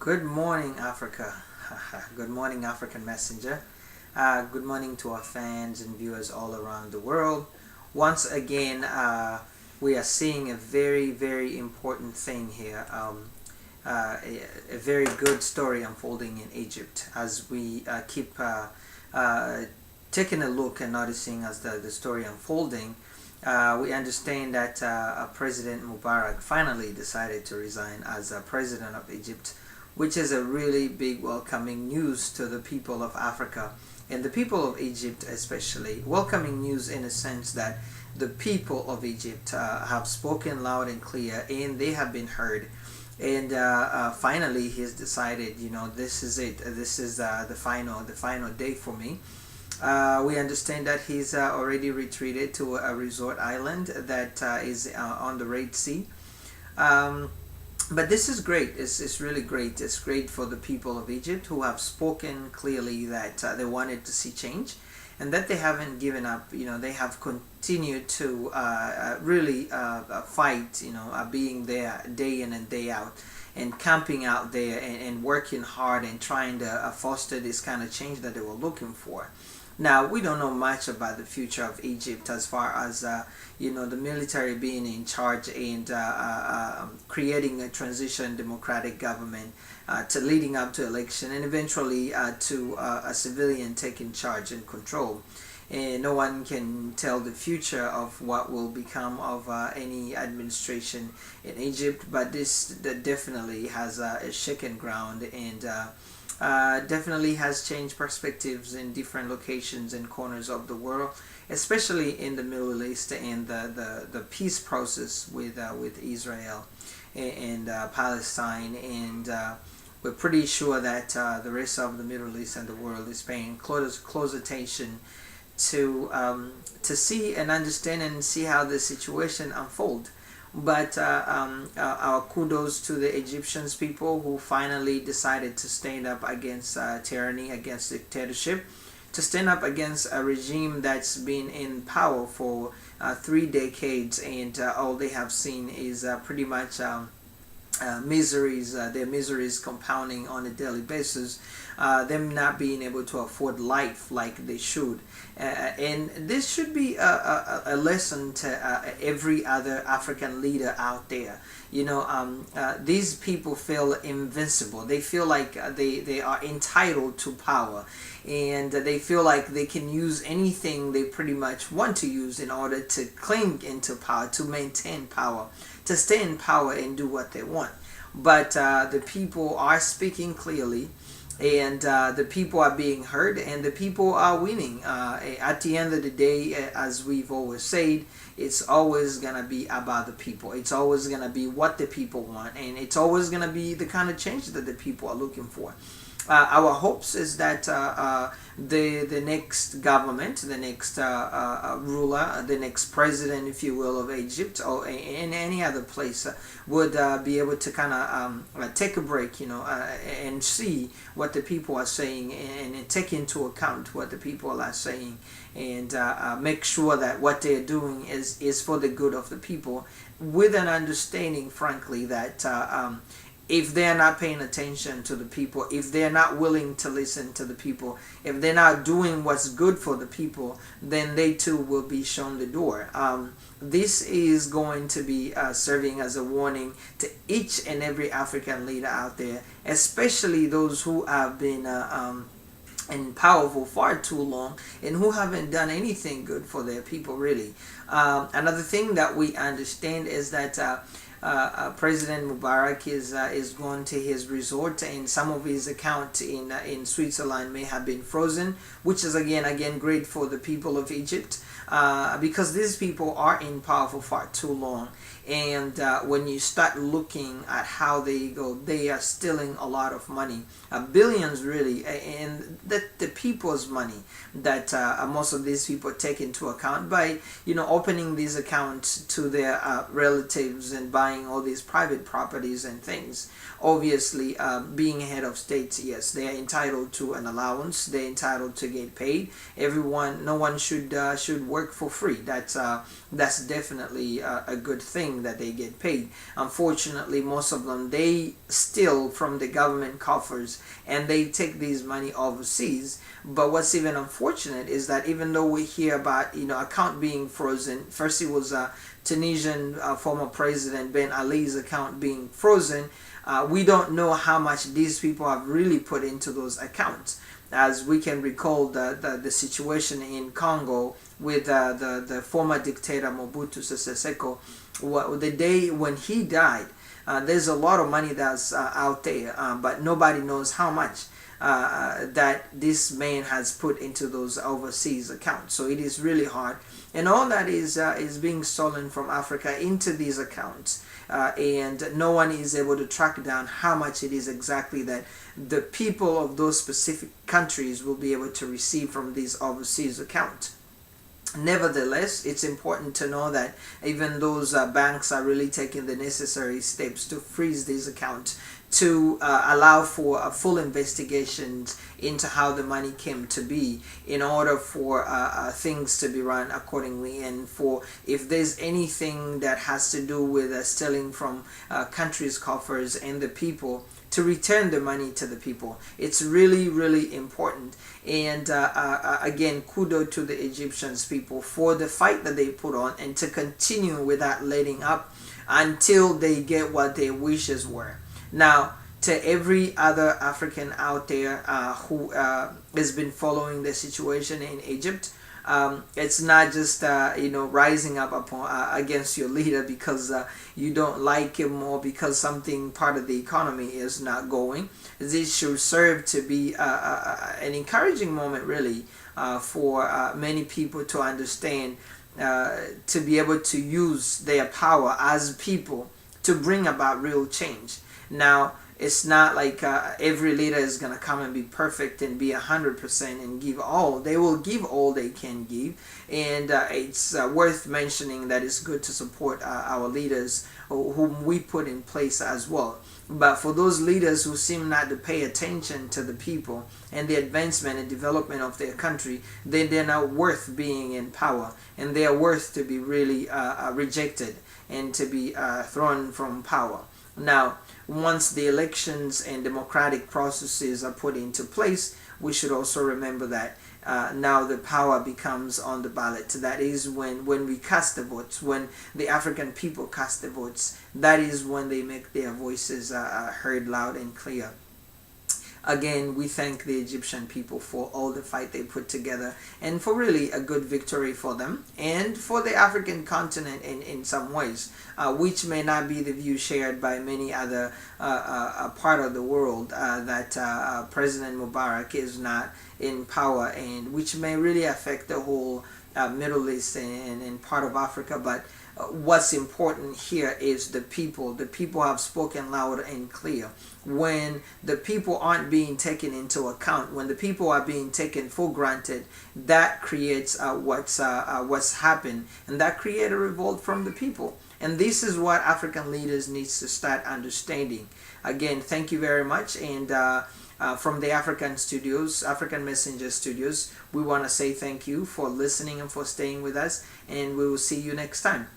Good morning, Africa. Good morning, African Messenger. Good morning to our fans and viewers all around the world. Once again, we are seeing a very, very important thing here. A very good story unfolding in Egypt as we keep uh, taking a look and noticing as the story unfolding. We understand that President Mubarak finally decided to resign as president of Egypt, which is a really big welcoming news to the people of Africa and the people of Egypt especially. Welcoming news in a sense that the people of Egypt have spoken loud and clear and they have been heard. And finally, he's decided, this is it. This is the final day for me. We understand that he's already retreated to a resort island that is on the Red Sea. Um, but this is great. It's really great. It's great for the people of Egypt who have spoken clearly that they wanted to see change and that they haven't given up. They have continued to really fight, being there day in and day out and camping out there and working hard and trying to foster this kind of change that they were looking for. Now, we don't know much about the future of Egypt as far as, the military being in charge and creating a transition democratic government to leading up to election and eventually to a civilian taking charge and control. And no one can tell the future of what will become of any administration in Egypt, but this definitely has a shaken ground and definitely has changed perspectives in different locations and corners of the world, especially in the Middle East and the peace process with Israel and Palestine. And we're pretty sure that the rest of the Middle East and the world is paying close attention to see and understand and see how the situation unfolds. But our kudos to the Egyptians people who finally decided to stand up against tyranny, against dictatorship, to stand up against a regime that's been in power for 3 decades, and all they have seen is pretty much miseries, their miseries compounding on a daily basis, them not being able to afford life like they should. And this should be a lesson to every other African leader out there. These people feel invincible. They feel like they are entitled to power. And they feel like they can use anything they pretty much want to use in order to cling into power, to maintain power, to stay in power and do what they want. But the people are speaking clearly, and the people are being heard, and the people are winning. At the end of the day, as we've always said, it's always gonna be about the people. It's always gonna be what the people want, and it's always gonna be the kind of change that the people are looking for. Our hopes is that the next government, the next ruler, the next president, if you will, of Egypt or in any other place would be able to kind of take a break, and see what the people are saying and take into account what the people are saying and make sure that what they're doing is for the good of the people with an understanding, frankly, that if they're not paying attention to the people, if they're not willing to listen to the people, if they're not doing what's good for the people, then they too will be shown the door. This is going to be serving as a warning to each and every African leader out there, especially those who have been and power for far too long and who haven't done anything good for their people, really. Another thing that we understand is that President Mubarak is going to his resort, and some of his account in Switzerland may have been frozen, which is again great for the people of Egypt, because these people are in power for far too long. And when you start looking at how they go, they are stealing a lot of money, billions really, and the people's money that most of these people take into account by opening these accounts to their relatives and buying buying all these private properties and things. Obviously, being head of states, yes, they are entitled to an allowance. They're entitled to get paid. No one should work for free. That's definitely a good thing that they get paid. Unfortunately, most of them, they steal from the government coffers and they take these money overseas. But what's even unfortunate is that even though we hear about account being frozen, first it was Tunisian former president Ben Ali's account being frozen. We don't know how much these people have really put into those accounts. As we can recall the situation in Congo with the former dictator Mobutu Sese Seko, the day when he died, there's a lot of money that's out there, but nobody knows how much that this man has put into those overseas accounts. So it is really hard, and all that is being stolen from Africa into these accounts, and no one is able to track down how much it is exactly that the people of those specific countries will be able to receive from these overseas accounts. Nevertheless, it's important to know that even those banks are really taking the necessary steps to freeze these accounts, to allow for a full investigation into how the money came to be, in order for things to be run accordingly, and for if there's anything that has to do with stealing from countries' coffers and the people, to return the money to the people. It's really, really important. And again, kudos to the Egyptians people for the fight that they put on, and to continue without letting up until they get what their wishes were. Now, to every other African out there who has been following the situation in Egypt, it's not just rising up against your leader because you don't like him, or because something part of the economy is not going. This should serve to be an encouraging moment, really, for many people to understand, to be able to use their power as people to bring about real change. Now, it's not like every leader is going to come and be perfect and be 100% and give all. They will give all they can give. And it's worth mentioning that it's good to support our leaders whom we put in place as well. But for those leaders who seem not to pay attention to the people and the advancement and development of their country, then they're not worth being in power. And they are worth to be really rejected and to be thrown from power. Now, once the elections and democratic processes are put into place, we should also remember that now the power becomes on the ballot. That is when we cast the votes, when the African people cast the votes, that is when they make their voices heard loud and clear. Again, we thank the Egyptian people for all the fight they put together, and for really a good victory for them and for the African continent in some ways, which may not be the view shared by many other part of the world, that President Mubarak is not in power, and which may really affect the whole Middle East and part of Africa. But what's important here is the people. The people have spoken loud and clear. When the people aren't being taken into account, when the people are being taken for granted, that creates what's happened, and that creates a revolt from the people. And this is what African leaders need to start understanding. Again, thank you very much. And from the African Messenger Studios, we want to say thank you for listening and for staying with us, and we will see you next time.